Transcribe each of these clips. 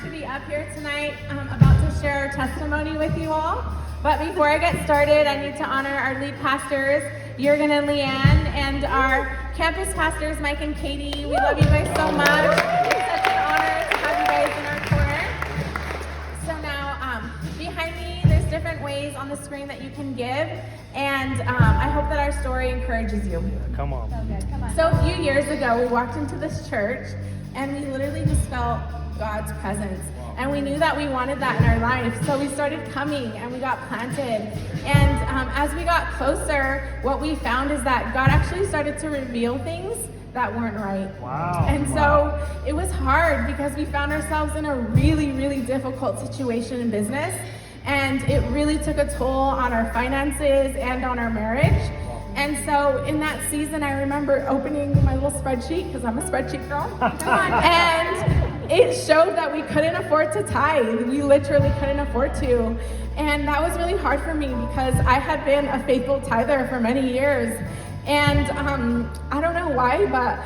to be up here tonight. I'm about to share our testimony with you all. But before I get started, I need to honor our lead pastors, Jurgen and Leanne, and our campus pastors, Mike and Katie. We love you guys so much. It's such an honor to have you guys in our corner. So now, behind me, there's different ways on the screen that you can give, and I hope that our story encourages you. Come on. So good. Come on. So a few years ago, we walked into this church, and we literally just felt God's presence. And we knew that we wanted that in our life. So we started coming and we got planted. And as we got closer, what we found is that God actually started to reveal things that weren't right. Wow. And so it was hard because we found ourselves in a really, really difficult situation in business. And it really took a toll on our finances and on our marriage. And so in that season, I remember opening my little spreadsheet, because I'm a spreadsheet girl. And it showed that we couldn't afford to tithe. We literally couldn't afford to. And that was really hard for me because I had been a faithful tither for many years. And I don't know why, but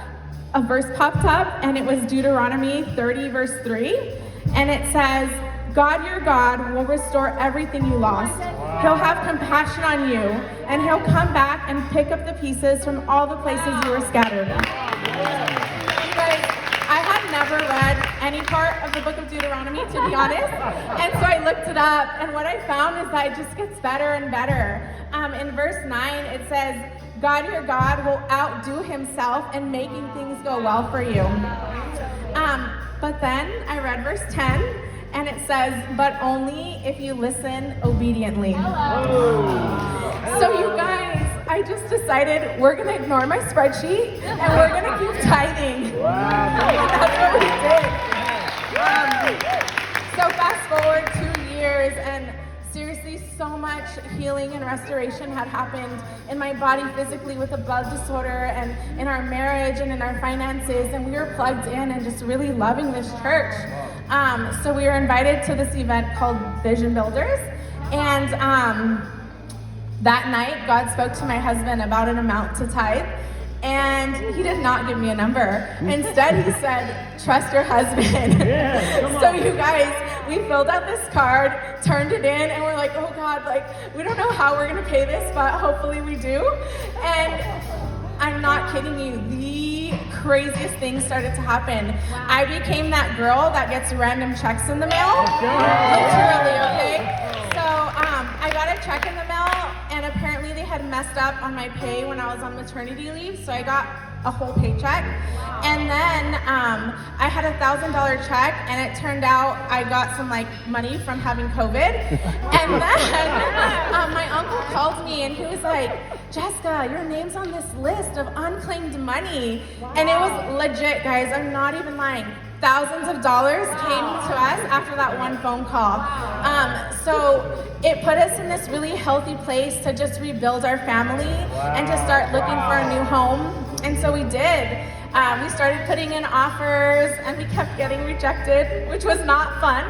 a verse popped up, and it was Deuteronomy 30, verse 3. And it says, God, your God, will restore everything you lost. He'll have compassion on you, and he'll come back and pick up the pieces from all the places you were scattered. You guys, I had never read any part of the book of Deuteronomy, to be honest, and so I looked it up, and what I found is that it just gets better and better. In verse 9, it says, God, your God, will outdo himself in making things go well for you. But then I read verse 10, and it says, but only if you listen obediently. So you guys, I just decided we're gonna ignore my spreadsheet and we're gonna keep tithing. That's what we did. So fast forward 2 years, and seriously, so much healing and restoration had happened in my body physically with a blood disorder, and in our marriage and in our finances, and we were plugged in and just really loving this church. So we were invited to this event called Vision Builders, and that night God spoke to my husband about an amount to tithe, and he did not give me a number. Instead, he said, trust your husband. So you guys, we filled out this card, turned it in, and we're like, oh God, we don't know how we're gonna pay this, but hopefully we do. And I'm not kidding you, the craziest things started to happen. I became that girl that gets random checks in the mail. Literally, okay? So I got a check in the mail, and apparently they had messed up on my pay when I was on maternity leave, so I got a whole paycheck. And then I had a $1,000 check, and it turned out I got some money from having COVID. And then my uncle called me, and he was like, Jessica, your name's on this list of unclaimed money. And it was legit, guys, I'm not even lying. Thousands of dollars came to us after that one phone call. So it put us in this really healthy place to just rebuild our family and to start looking for a new home. And so we did. We started putting in offers, and we kept getting rejected, which was not fun.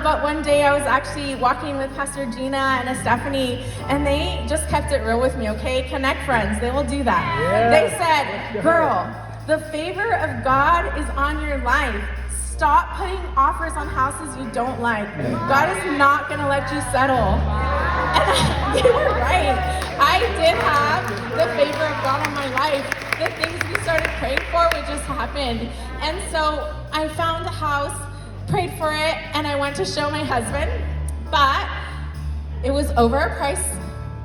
But one day I was actually walking with Pastor Gina and Stephanie, and they just kept it real with me, okay? Connect friends, they will do that. They said, girl, the favor of God is on your life. Stop putting offers on houses you don't like. God is not gonna let you settle. And they were right. I did have the favor of God on my life. The things we started praying for would just happen. And so I found a house, prayed for it, and I went to show my husband, but it was over a price,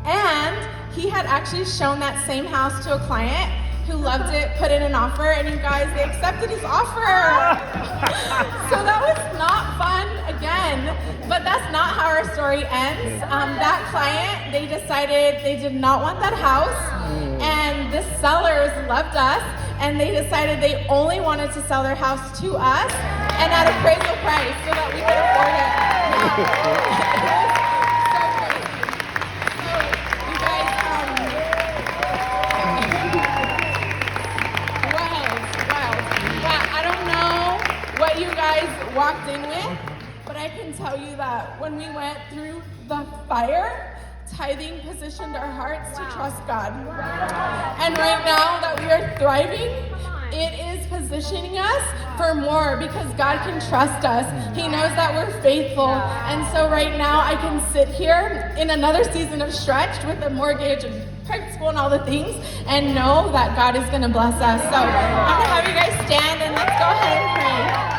and he had actually shown that same house to a client who loved it, put in an offer, and you guys, they accepted his offer. So that was not fun again, but that's not how our story ends. That client, they decided they did not want that house, and the sellers loved us, and they decided they only wanted to sell their house to us and at appraisal price so that we could afford it. You guys walked in with, but I can tell you that when we went through the fire, tithing positioned our hearts to trust God. And right now that we are thriving, it is positioning us for more because God can trust us. He knows that we're faithful. And so right now I can sit here in another season of stretched with a mortgage and private school and all the things and know that God is going to bless us. So I'm going to have you guys stand and let's go ahead and pray.